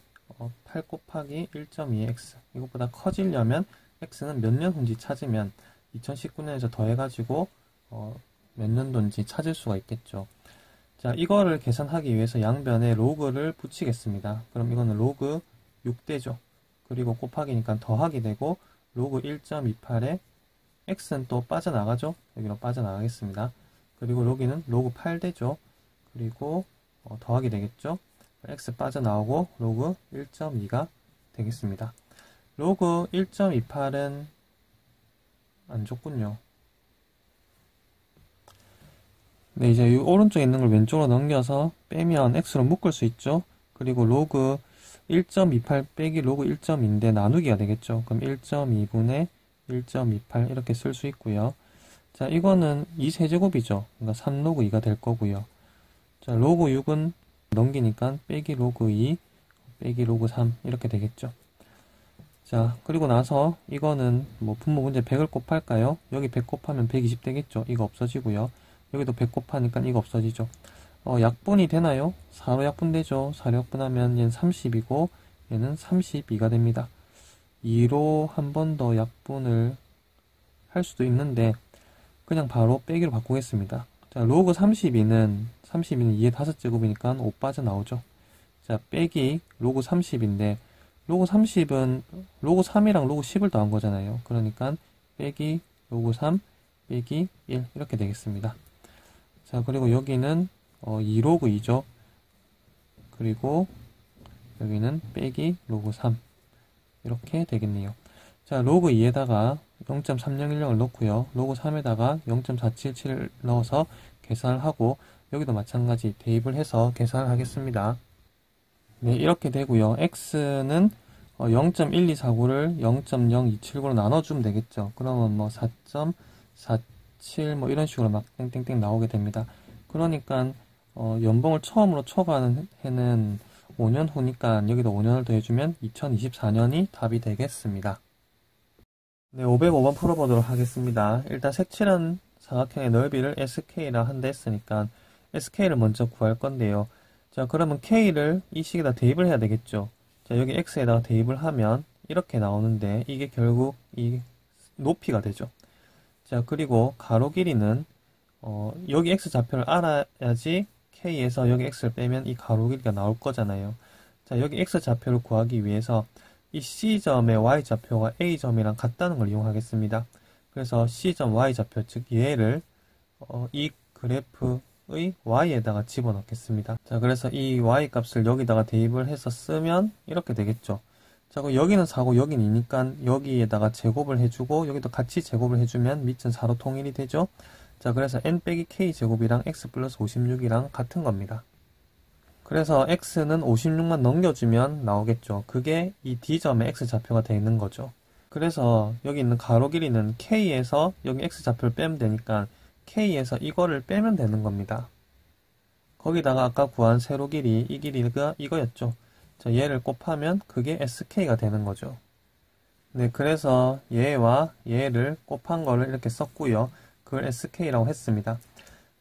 8 곱하기 1.2x, 이것보다 커지려면 X는 몇 년 후인지 찾으면 2019년에서 더해가지고 몇 년도인지 찾을 수가 있겠죠. 자, 이거를 계산하기 위해서 양변에 로그를 붙이겠습니다. 그럼 이거는 로그 6되죠. 그리고 곱하기니까 더하기 되고, 로그 1.28에 x는 또 빠져나가죠. 여기로 빠져나가겠습니다. 그리고 여기는 로그 8되죠. 그리고 더하기 되겠죠. x 빠져나오고 로그 1.2가 되겠습니다. 로그 1.28은 안 좋군요. 네, 이제 이 오른쪽에 있는 걸 왼쪽으로 넘겨서 빼면 x로 묶을 수 있죠. 그리고 로그 1.28 빼기 로그 1.2인데 나누기가 되겠죠. 그럼 1.2분의 1.28 이렇게 쓸 수 있고요. 자, 이거는 2세제곱이죠. 그러니까 3로그 2가 될 거고요. 자, 로그 6은 넘기니까 빼기 로그 2 빼기 로그 3 이렇게 되겠죠. 자, 그리고 나서 이거는 뭐 분모 문제 100을 곱할까요? 여기 100 곱하면 120 되겠죠. 이거 없어지고요. 여기도 100 곱하니까 이거 없어지죠. 약분이 되나요? 4로 약분되죠. 4로 약분하면 얘는 30이고 얘는 32가 됩니다. 2로 한 번 더 약분을 할 수도 있는데 그냥 바로 빼기로 바꾸겠습니다. 자, 로그 32는 2의 5제곱이니까 5 빠져나오죠. 자, 빼기 로그 30인데 로그 30은 로그 3이랑 로그 10을 더한 거잖아요. 그러니까 빼기 로그 3 빼기 1 이렇게 되겠습니다. 자, 그리고 여기는 2로그 2죠. 그리고 여기는 빼기 로그 3 이렇게 되겠네요. 자, 로그 2에다가 0.3010을 넣고요. 로그 3에다가 0.477을 넣어서 계산을 하고 여기도 마찬가지 대입을 해서 계산을 하겠습니다. 네, 이렇게 되고요. x는 0.1249를 0.0279로 나눠주면 되겠죠. 그러면 뭐 4.47 뭐 이런 식으로 막 땡땡땡 나오게 됩니다. 그러니까 연봉을 처음으로 초과하는 해는 5년 후니까 여기도 5년을 더해주면 2024년이 답이 되겠습니다. 네, 505번 풀어보도록 하겠습니다. 일단 색칠한 사각형의 넓이를 sk라 한다 했으니까 sk를 먼저 구할 건데요. 자, 그러면 k를 이 식에다 대입을 해야 되겠죠. 자, 여기 x에다가 대입을 하면 이렇게 나오는데 이게 결국 이 높이가 되죠. 자, 그리고 가로 길이는 여기 x 좌표를 알아야지 k에서 여기 x를 빼면 이 가로 길이가 나올 거잖아요. 자, 여기 x 좌표를 구하기 위해서 이 C점의 Y좌표가 A점이랑 같다는 걸 이용하겠습니다. 그래서 C점 Y좌표, 즉 얘를 이 그래프의 Y에다가 집어넣겠습니다. 자, 그래서 이 Y 값을 여기다가 대입을 해서 쓰면 이렇게 되겠죠. 자, 그럼 여기는 4고 여기는 2니까 여기에다가 제곱을 해주고 여기도 같이 제곱을 해주면 밑은 4로 통일이 되죠. 자, 그래서 n 빼기 k 제곱이랑 x 플러스 56이랑 같은 겁니다. 그래서 x는 56만 넘겨주면 나오겠죠. 그게 이 d점의 x좌표가 되어 있는 거죠. 그래서 여기 있는 가로 길이는 k에서 여기 x좌표를 빼면 되니까 k에서 이거를 빼면 되는 겁니다. 거기다가 아까 구한 세로 길이, 이 길이가 이거였죠. 자, 얘를 곱하면 그게 sk가 되는 거죠. 네, 그래서 얘와 얘를 곱한 거를 이렇게 썼고요. 그걸 sk라고 했습니다.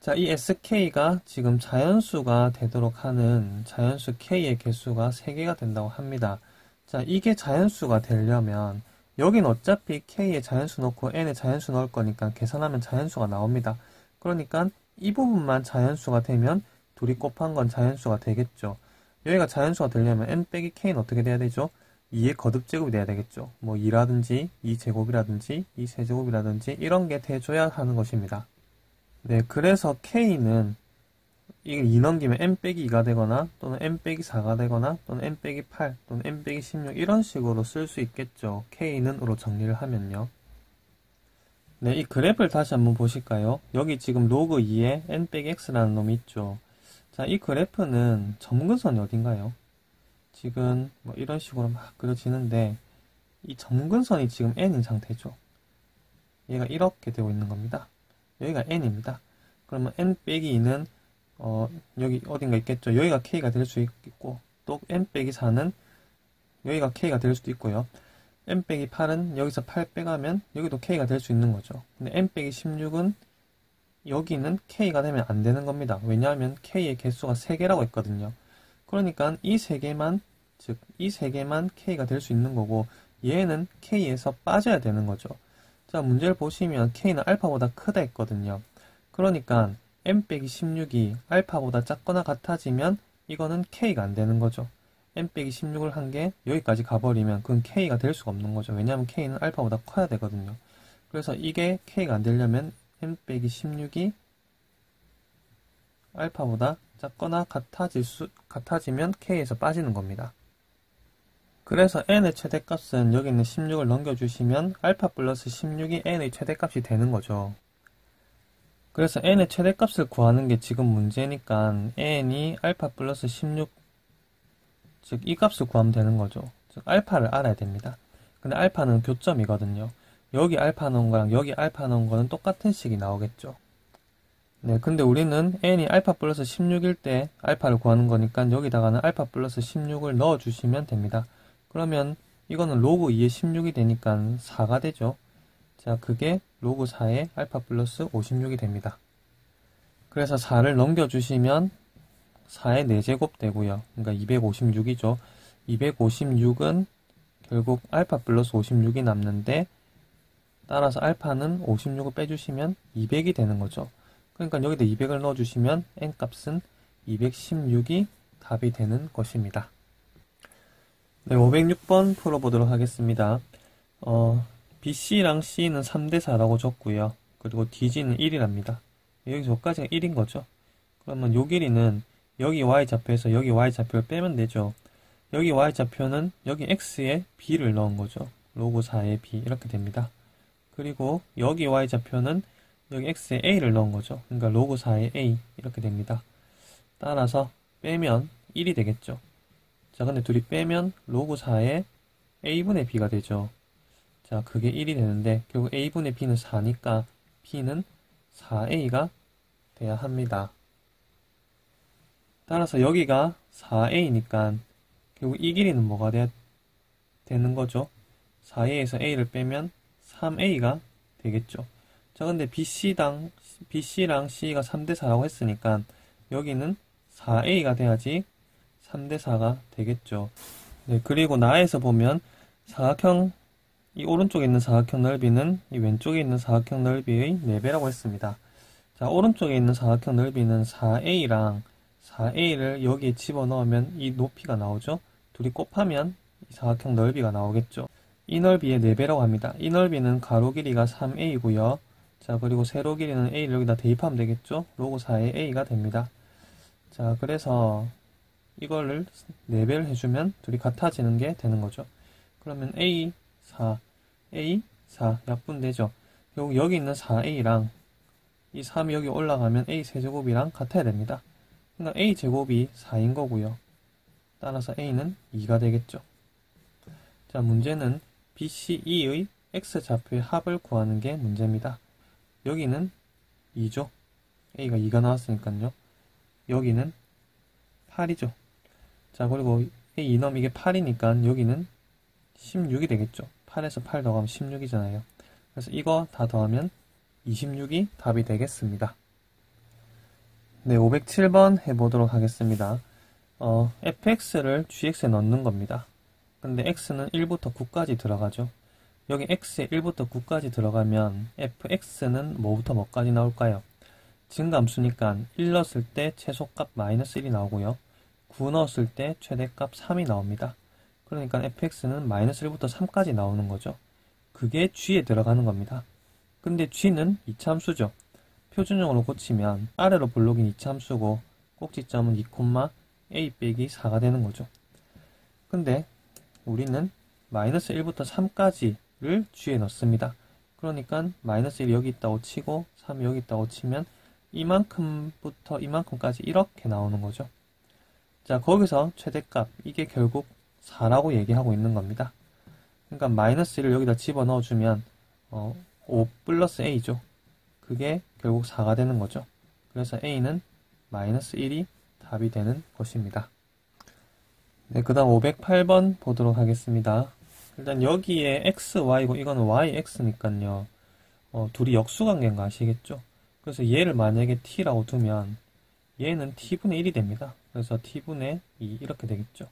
자, 이 sk가 지금 자연수가 되도록 하는 자연수 k의 개수가 3개가 된다고 합니다. 자, 이게 자연수가 되려면 여긴 어차피 k에 자연수 넣고 n에 자연수 넣을 거니까 계산하면 자연수가 나옵니다. 그러니까 이 부분만 자연수가 되면 둘이 곱한 건 자연수가 되겠죠. 여기가 자연수가 되려면 n 빼기 k는 어떻게 돼야 되죠? 2의 거듭제곱이 돼야 되겠죠. 뭐 2라든지 2제곱이라든지 2세제곱이라든지 이런 게 돼줘야 하는 것입니다. 네, 그래서 k는 이게 2 넘기면 n 빼기 2가 되거나 또는 n 빼기 4가 되거나 또는 n 빼기 8 또는 n 빼기 16 이런 식으로 쓸 수 있겠죠. k는으로 정리를 하면요. 네, 이 그래프를 다시 한번 보실까요? 여기 지금 로그 2에 n 빼기 x라는 놈이 있죠. 자, 이 그래프는 점근선이 어딘가요? 지금 뭐 이런 식으로 막 그려지는데 이 점근선이 지금 n인 상태죠. 얘가 이렇게 되고 있는 겁니다. 여기가 n입니다. 그러면 n 빼기 2는 여기 어딘가 있겠죠. 여기가 k가 될 수 있고 또 n 빼기 4는 여기가 k가 될 수도 있고요. n 빼기 8은 여기서 8 빼가면 여기도 k가 될 수 있는 거죠. 근데 n 빼기 16은 여기는 k가 되면 안 되는 겁니다. 왜냐하면 k의 개수가 3개라고 했거든요. 그러니까 이 3개만, 즉 이 3개만 k가 될 수 있는 거고 얘는 k에서 빠져야 되는 거죠. 자, 문제를 보시면 k는 알파보다 크다 했거든요. 그러니까 n 빼기 16이 알파보다 작거나 같아지면 이거는 k가 안 되는 거죠. n 빼기 16을 한 게 여기까지 가버리면 그건 k가 될 수가 없는 거죠. 왜냐하면 k는 알파보다 커야 되거든요. 그래서 이게 k가 안 되려면 n 빼기 16이 알파보다 작거나 같아지면 k에서 빠지는 겁니다. 그래서 n의 최대값은 여기 있는 16을 넘겨주시면 알파 플러스 16이 n의 최대값이 되는 거죠. 그래서 n의 최대값을 구하는 게 지금 문제니까 n이 알파 플러스 16, 즉 이 값을 구하면 되는 거죠. 즉 알파를 알아야 됩니다. 근데 알파는 교점이거든요. 여기 알파 넣은 거랑 여기 알파 넣은 거는 똑같은 식이 나오겠죠. 네, 근데 우리는 n이 알파 플러스 16일 때 알파를 구하는 거니까 여기다가는 알파 플러스 16을 넣어주시면 됩니다. 그러면 이거는 로그 2의 16이 되니까 4가 되죠. 자, 그게 로그 4의 알파 플러스 56이 됩니다. 그래서 4를 넘겨주시면 4의 4제곱 되고요. 그러니까 256이죠. 256은 결국 알파 플러스 56이 남는데 따라서 알파는 56을 빼주시면 200이 되는 거죠. 그러니까 여기다 200을 넣어주시면 n값은 216이 답이 되는 것입니다. 네, 506번 풀어보도록 하겠습니다. BC랑 C는 3대4라고 줬고요. 그리고 DG는 1이랍니다. 여기서 여기까지가 1인 거죠. 그러면 요 길이는 여기 Y좌표에서 여기 Y좌표를 빼면 되죠. 여기 Y좌표는 여기 X에 B를 넣은 거죠. 로그 4에 B 이렇게 됩니다. 그리고 여기 Y좌표는 여기 X에 A를 넣은 거죠. 그러니까 로그 4에 A 이렇게 됩니다. 따라서 빼면 1이 되겠죠. 자, 근데 둘이 빼면 로그 4에 A분의 B가 되죠. 자, 그게 1이 되는데 결국 A분의 B는 4니까 B는 4A가 돼야 합니다. 따라서 여기가 4A니까 결국 이 길이는 뭐가 돼야 되는 거죠? 4A에서 A를 빼면 3A가 되겠죠. 자, 근데 BC랑 C가 3대4라고 했으니까 여기는 4A가 돼야지 3대4가 되겠죠. 네, 그리고 나에서 보면 사각형, 이 오른쪽에 있는 사각형 넓이는 이 왼쪽에 있는 사각형 넓이의 4배라고 했습니다. 자, 오른쪽에 있는 사각형 넓이는 4A랑 4A를 여기에 집어넣으면 이 높이가 나오죠. 둘이 곱하면 이 사각형 넓이가 나오겠죠. 이 넓이의 4배라고 합니다. 이 넓이는 가로 길이가 3A고요. 자, 그리고 세로 길이는 A를 여기다 대입하면 되겠죠. 로그 4의 A가 됩니다. 자, 그래서 이거를 4배를 해주면 둘이 같아지는 게 되는 거죠. 그러면 A4 약분되죠. 결국 여기 있는 4A랑 이 3이 여기 올라가면 a 세제곱이랑 같아야 됩니다. 그러니까 a 제곱이 4인 거고요. 따라서 a는 2가 되겠죠. 자, 문제는 BCE의 x좌표의 합을 구하는 게 문제입니다. 여기는 2죠. a가 2가 나왔으니까요. 여기는 8이죠. 자, 그리고 a 이놈 이게 8이니까 여기는 16이 되겠죠. 8에서 8 더하면 16이잖아요. 그래서 이거 다 더하면 26이 답이 되겠습니다. 네, 507번 해보도록 하겠습니다. fx를 gx에 넣는 겁니다. 근데 x는 1부터 9까지 들어가죠. 여기 x에 1부터 9까지 들어가면 fx는 뭐부터 뭐까지 나올까요? 증감수니까 1 넣었을 때 최소값 마이너스 1이 나오고요. 9 넣었을 때 최대값 3이 나옵니다. 그러니까 fx는 마이너스 1부터 3까지 나오는 거죠. 그게 g에 들어가는 겁니다. 근데 g는 이차함수죠. 표준형으로 고치면 아래로 볼록인 이차함수고 꼭지점은 2, a 빼기 4가 되는 거죠. 근데 우리는 마이너스 1부터 3까지를 g에 넣습니다. 그러니까 마이너스 1이 여기 있다고 치고 3이 여기 있다고 치면 이만큼부터 이만큼까지 이렇게 나오는 거죠. 자, 거기서 최대값, 이게 결국 4라고 얘기하고 있는 겁니다. 그러니까 마이너스 1을 여기다 집어넣어주면 5 플러스 a죠. 그게 결국 4가 되는 거죠. 그래서 a는 마이너스 1이 답이 되는 것입니다. 네, 그 다음 508번 보도록 하겠습니다. 일단 여기에 x, y고 이거는 y, x니까요. 둘이 역수관계인 거 아시겠죠? 그래서 얘를 만약에 t라고 두면 얘는 t분의 1이 됩니다. 그래서 t분의 2 이렇게 되겠죠.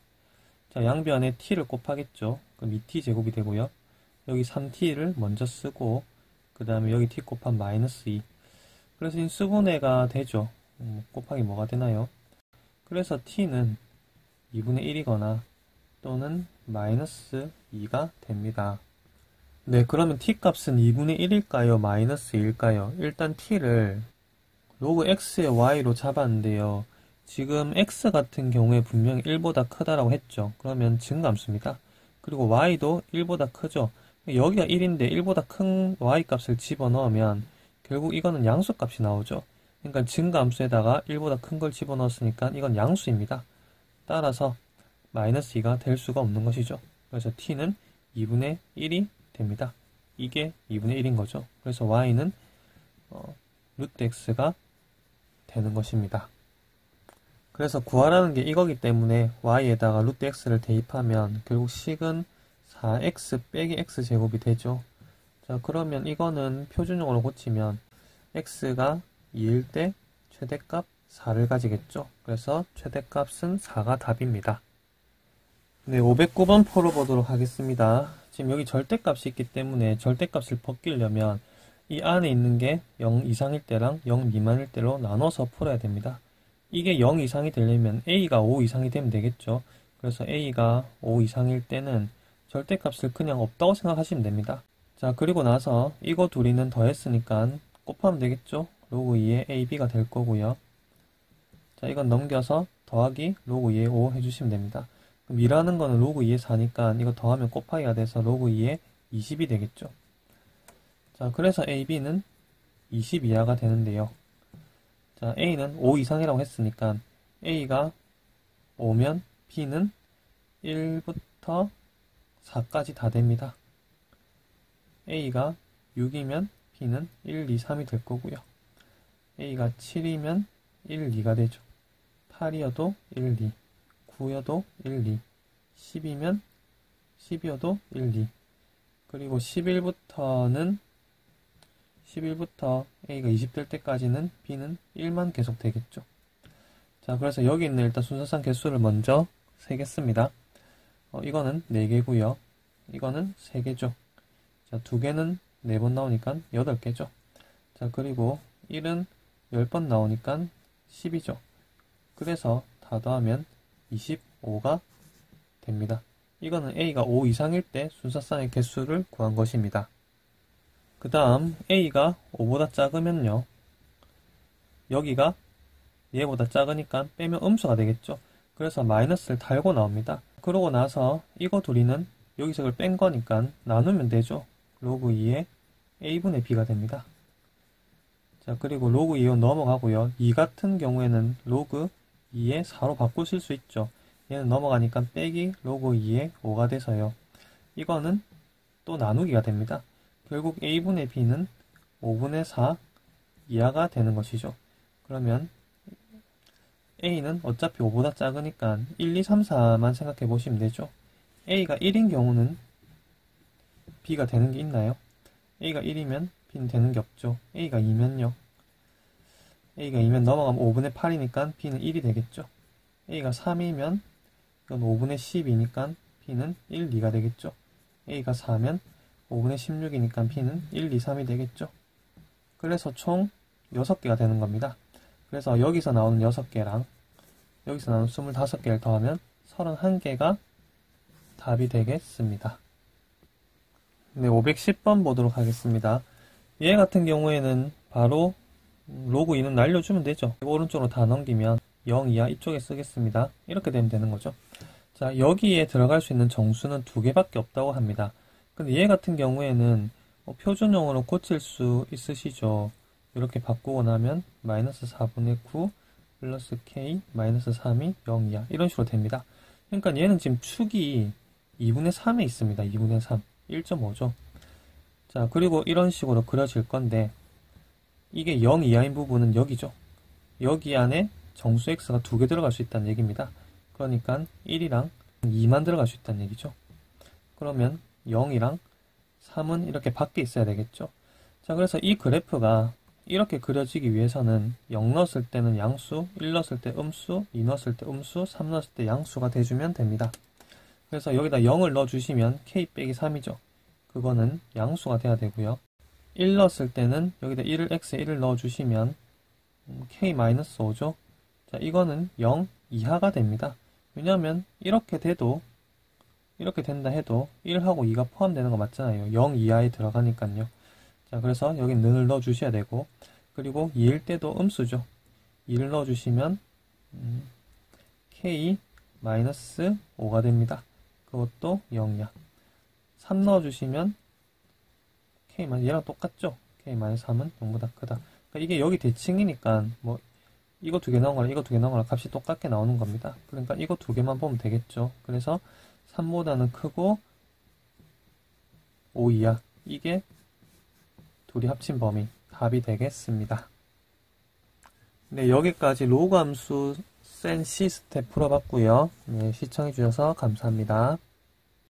자, 양변에 t를 곱하겠죠. 그럼 2t 제곱이 되고요. 여기 3t를 먼저 쓰고 그 다음에 여기 t 곱한 마이너스 2. 그래서 인수분해가 되죠. 곱하기 뭐가 되나요? 그래서 t는 2분의 1이거나 또는 마이너스 2가 됩니다. 네, 그러면 t값은 2분의 1일까요? 마이너스 2일까요? 일단 t를 로그 x의 y로 잡았는데요. 지금 x 같은 경우에 분명히 1보다 크다라고 했죠. 그러면 증감수입니다. 그리고 y도 1보다 크죠. 여기가 1인데 1보다 큰 y값을 집어넣으면 결국 이거는 양수값이 나오죠. 그러니까 증감수에다가 1보다 큰 걸 집어넣었으니까 이건 양수입니다. 따라서 마이너스 2가 될 수가 없는 것이죠. 그래서 t는 2분의 1이 됩니다. 이게 2분의 1인 거죠. 그래서 y는 루트 x가 되는 것입니다. 그래서 구하라는 게 이거기 때문에 y에다가 루트 x를 대입하면 결국 식은 4x 빼기 x제곱이 되죠. 자, 그러면 이거는 표준형으로 고치면 x가 2일 때 최대값 4를 가지겠죠. 그래서 최대값은 4가 답입니다. 네, 509번 풀어보도록 하겠습니다. 지금 여기 절대값이 있기 때문에 절대값을 벗기려면 이 안에 있는 게 0 이상일 때랑 0 미만일 때로 나눠서 풀어야 됩니다. 이게 0 이상이 되려면 a가 5 이상이 되면 되겠죠. 그래서 a가 5 이상일 때는 절대값을 그냥 없다고 생각하시면 됩니다. 자, 그리고 나서 이거 둘이는 더했으니까 곱하면 되겠죠. 로그 2의 ab가 될 거고요. 자, 이건 넘겨서 더하기 로그 2의 5 해주시면 됩니다. 그럼 2라는 거는 로그 2의 4니까 이거 더하면 곱하기가 돼서 로그 2의 20이 되겠죠. 자, 그래서 ab는 20 이하가 되는데요. 자, a는 5 이상이라고 했으니까 a가 5면 b는 1부터 4까지 다 됩니다. a가 6이면 b는 1, 2, 3이 될 거고요. a가 7이면 1, 2가 되죠. 8이어도 1, 2, 9여도 1, 2, 10이면 10이어도 1, 2, 그리고 11부터 a가 20 될 때까지는 b는 1만 계속 되겠죠. 자, 그래서 여기 있는 일단 순서상 개수를 먼저 세겠습니다. 이거는 4개고요. 이거는 3개죠. 자, 2개는 4번 나오니까 8개죠. 자, 그리고 1은 10번 나오니까 10이죠. 그래서 다 더하면 25가 됩니다. 이거는 a가 5 이상일 때 순서상의 개수를 구한 것입니다. 그 다음 a가 5보다 작으면요. 여기가 얘보다 작으니까 빼면 음수가 되겠죠. 그래서 마이너스를 달고 나옵니다. 그러고 나서 이거 둘이는 여기서 이걸 뺀 거니까 나누면 되죠. 로그 2의 a분의 b가 됩니다. 자, 그리고 로그 2로 넘어가고요. 2 같은 경우에는 로그 2에 4로 바꾸실 수 있죠. 얘는 넘어가니까 빼기 로그 2에 5가 돼서요. 이거는 또 나누기가 됩니다. 결국 a분의 b는 5분의 4 이하가 되는 것이죠. 그러면 a는 어차피 5보다 작으니까 1, 2, 3, 4만 생각해 보시면 되죠. a가 1인 경우는 b가 되는 게 있나요? a가 1이면 b는 되는 게 없죠. a가 2면요. a가 2면 넘어가면 5분의 8이니까 b는 1이 되겠죠. a가 3이면 이건 5분의 10이니까 b는 1, 2가 되겠죠. a가 4면 5분의 16이니까 b는 1, 2, 3이 되겠죠. 그래서 총 6개가 되는 겁니다. 그래서 여기서 나오는 6개랑 여기서 나오는 25개를 더하면 31개가 답이 되겠습니다. 네, 510번 보도록 하겠습니다. 얘 같은 경우에는 바로 로그 2는 날려주면 되죠. 오른쪽으로 다 넘기면 0 이하 이쪽에 쓰겠습니다. 이렇게 되면 되는 거죠. 자, 여기에 들어갈 수 있는 정수는 2개밖에 없다고 합니다. 근데 얘 같은 경우에는 표준형으로 고칠 수 있으시죠. 이렇게 바꾸고 나면 마이너스 4분의 9 플러스 k 마이너스 3이 0 이하 이런 식으로 됩니다. 그러니까 얘는 지금 축이 2분의 3에 있습니다. 2분의 3 1.5죠. 자, 그리고 이런 식으로 그려질 건데 이게 0 이하인 부분은 여기죠. 여기 안에 정수 x가 2개 들어갈 수 있다는 얘기입니다. 그러니까 1이랑 2만 들어갈 수 있다는 얘기죠. 그러면 0이랑 3은 이렇게 밖에 있어야 되겠죠. 자, 그래서 이 그래프가 이렇게 그려지기 위해서는 0 넣었을 때는 양수, 1 넣었을 때 음수, 2 넣었을 때 음수, 3 넣었을 때 양수가 돼주면 됩니다. 그래서 여기다 0을 넣어주시면 k 빼기 3이죠. 그거는 양수가 돼야 되고요. 1 넣었을 때는 여기다 1을 x에 1을 넣어주시면 k-5죠. 자, 이거는 0 이하가 됩니다. 왜냐하면 이렇게 돼도 이렇게 된다 해도 1하고 2가 포함되는 거 맞잖아요. 0 이하에 들어가니까요. 자, 그래서 여기 는을 넣어주셔야 되고 그리고 2일 때도 음수죠. 2를 넣어주시면 k-5가 됩니다. 그것도 0이야. 3 넣어주시면 k- 얘랑 똑같죠? k-3은 0보다 크다. 그러니까 이게 여기 대칭이니까 뭐 이거 2개 나온 거랑 이거 2개 나온 거랑 값이 똑같게 나오는 겁니다. 그러니까 이거 2개만 보면 되겠죠. 그래서 3보다는 크고 5 이하 이게 둘이 합친 범위 답이 되겠습니다. 네, 여기까지 로그 함수 센 C 스텝 풀어봤고요. 네, 시청해주셔서 감사합니다.